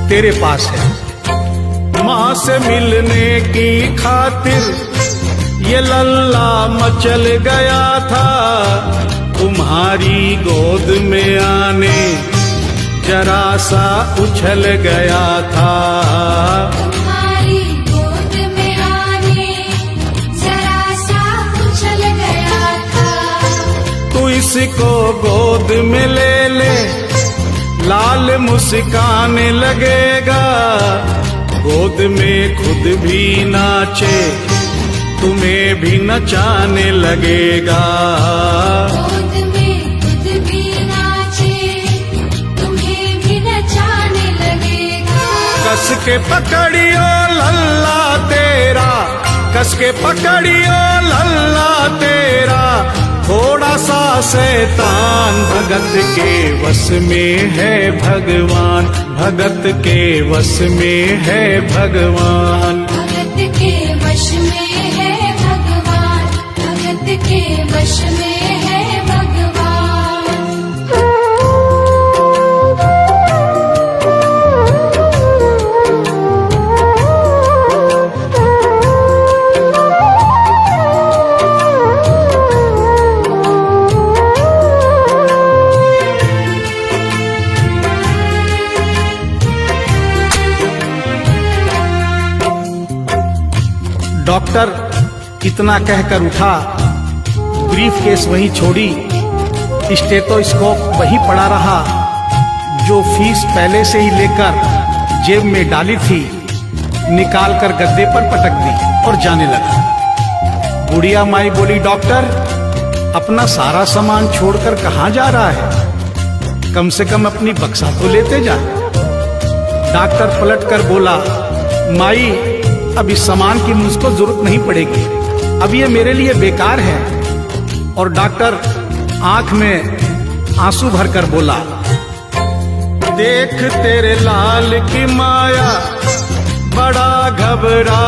तेरे पास है। माँ से मिलने की खातिर ये लल्ला मचल गया था, तुम्हारी गोद में आने जरा सा उछल गया था। तुम्हारी गोद में आने जरा सा उछल गया था। तू इसको गोद में ले ले, लाल मुस्काने लगेगा। गोद में खुद भी नाचे, तुम्हें भी नचाने लगेगा। गोद में खुद भी नाचे, तुम्हें भी नचाने लगेगा। कस के पकड़ियो लल्ला तेरा, कस के पकड़ियो लल्ला तेरा, थोड़ा सा शैतान भगत के वश में है भगवान, भगत के वश में है भगवान। भगत के वश में है भगवान, भगत के वश में है भगवान। डॉक्टर इतना कहकर उठा, ब्रीफ केस वहीं छोड़ी, स्टेथोस्कोप वहीं पड़ा रहा जो फीस पहले से ही लेकर जेब में डाली थी, निकाल कर गद्दे पर पटक दी और जाने लगा। बुढ़िया माई बोली, डॉक्टर अपना सारा सामान छोड़कर कहाँ जा रहा है? कम से कम अपनी बक्सा तो लेते जा। डॉक्टर पलट कर बोला, माई अब इस सामान की मुझको जरूरत नहीं पड़ेगी, अब ये मेरे लिए बेकार है। और डॉक्टर आंख में आंसू भरकर बोला, देख तेरे लाल की माया, बड़ा घबरा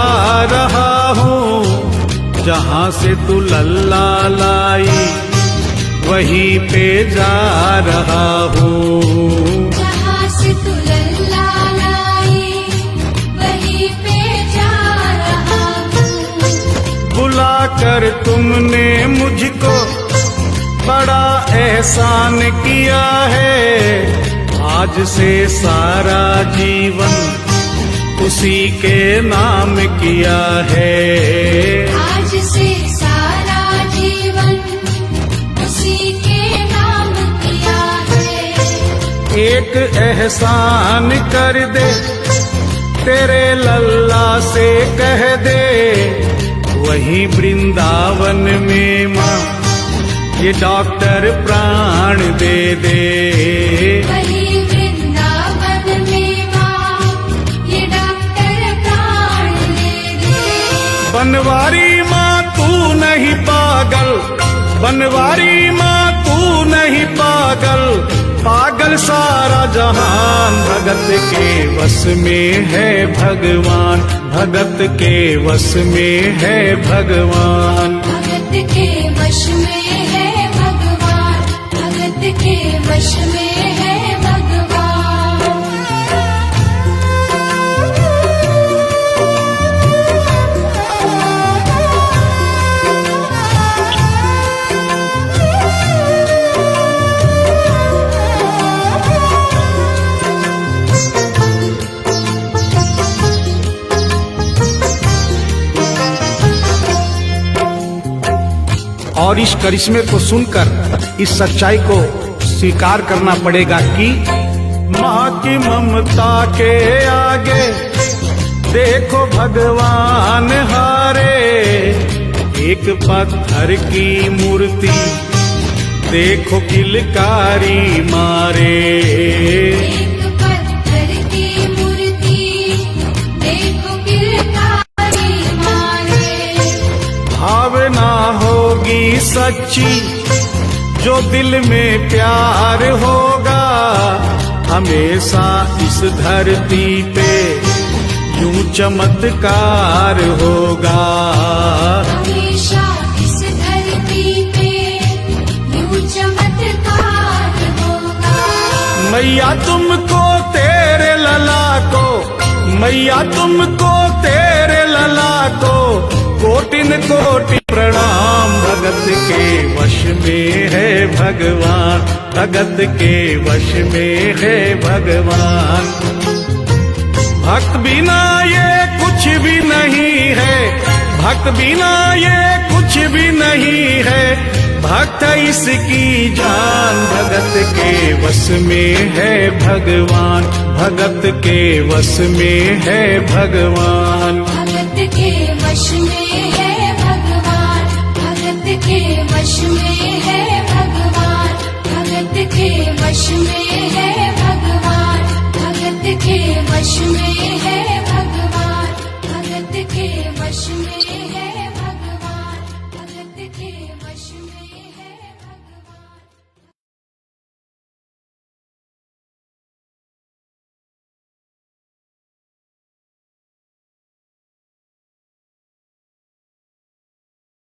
रहा हूँ। जहाँ से तू लल्ला लाई वहीं पे जा रहा हूँ। जहाँ से तू लल्ला लाई वहीं पे जा रहा हूँ। बुलाकर तुमने मुझको बड़ा एहसान किया है, आज से सारा जीवन उसी के नाम किया है। आज से सारा जीवन उसी के नाम किया है। एक एहसान कर दे, तेरे लल्ला से कह दे, वही वृंदावन में माँ ये डॉक्टर प्राण दे दे। वही वृंदावन में माँ ये डॉक्टर बनवारी माँ तू नहीं पागल, पागल सारा जहान। भगत के वश में है भगवान, भगत के वश में है भगवान। भगत के वश में है भगवान, भगत के वश में है भगवान। और इस करिश्मे को सुनकर इस सच्चाई को स्वीकार करना पड़ेगा कि माँ की ममता के आगे देखो भगवान हारे। एक पत्थर की मूर्ति देखो किलकारी मारे। एक पत्थर की मूर्ति देखो किलकारी मारे। भावना होगी सच्ची जो दिल में प्यार होगा, हमेशा इस धरती पे यूं चमत्कार होगा। हमेशा इस धरती पे यूं चमत्कार होगा। मैया तुमको तेरे लला को, मैया तुमको तेरे लला को कोटिन कोटि प्रणाम। भगत के वश में है भगवान, भगत के वश में है भगवान। भक्त बिना ये कुछ भी नहीं है, भक्त बिना ये कुछ भी नहीं है। भक्त इसकी जान। भगत के वश में है भगवान, भगत के वश में है भगवान। भगत के वश में है भगवान, भगत के वश में है भगवान। भगत के वश में है भगवान, भगत के वश में